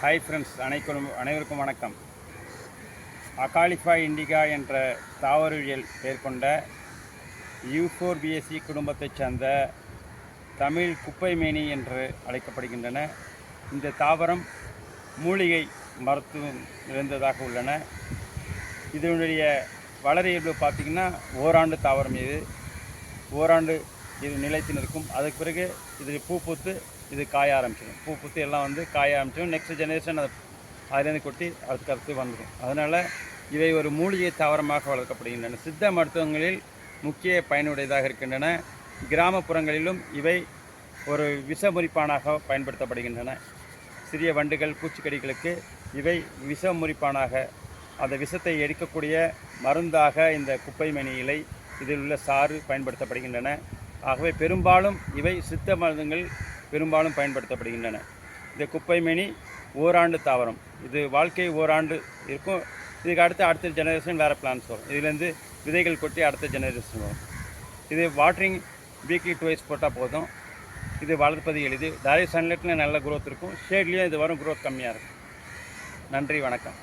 Hi friends, அனைவருக்கும் வணக்கம். அகாலிஃபா இண்டிகா என்ற தாவரவியல் பெயர் கொண்ட யூஃபோர்பியேசி குடும்பத்தைச் சேர்ந்த தமிழ் குப்பைமேனி என்று அழைக்கப்படுகின்றன. இந்த தாவரம் மூலிகை மருத்துவம் நிறைந்ததாக உள்ளன. இதனுடைய வளரியல்பு பார்த்திங்கன்னா ஓராண்டு தாவரம். ஓராண்டு இது நிலைத்து நிற்கும். அதுக்கு பிறகு இது பூ பூத்து இது காய ஆரம்பிச்சிடும். பூ பூத்து எல்லாம் காய ஆரம்பிச்சிடும். நெக்ஸ்ட் ஜெனரேஷன் அதுலேருந்து கொட்டி அடுத்து வந்துடும். அதனால் இவை ஒரு மூலிகை தாவரமாக வளர்க்கப்படுகின்றன. சித்த மருத்துவங்களில் முக்கிய பயனுடையதாக இருக்கின்றன. கிராமப்புறங்களிலும் இவை ஒரு விஷமுறிப்பானாக பயன்படுத்தப்படுகின்றன. சிறிய வண்டுகள், பூச்சிக்கடிகளுக்கு இவை விஷமுறிப்பானாக, அந்த விஷத்தை எடுக்கக்கூடிய மருந்தாக இந்த குப்பைமேனி இலை, இதில் உள்ள சாறு பயன்படுத்தப்படுகின்றன. ஆகவே பெரும்பாலும் இவை சித்த மருந்துகள் பெரும்பாலும் பயன்படுத்தப்படுகின்றன. இந்த குப்பைமேனி ஓராண்டு தாவரம். இது வாழ்க்கை ஓராண்டு இருக்கும். இதுக்கு அடுத்த ஜெனரேஷன் வேறு பிளான்ஸ் வரும். இதிலேருந்து விதைகள் கொட்டி அடுத்த ஜெனரேஷன் வரும். இது வாட்டரிங் வீக்லி 2 போட்டால் போதும். இது வளர்ப்பது எளிது. டைரக்ட் சன்லைட்டில் நல்ல குரோத் இருக்கும். ஷேட்லேயும் இது வரும், குரோத் கம்மியாக இருக்கும். நன்றி, வணக்கம்.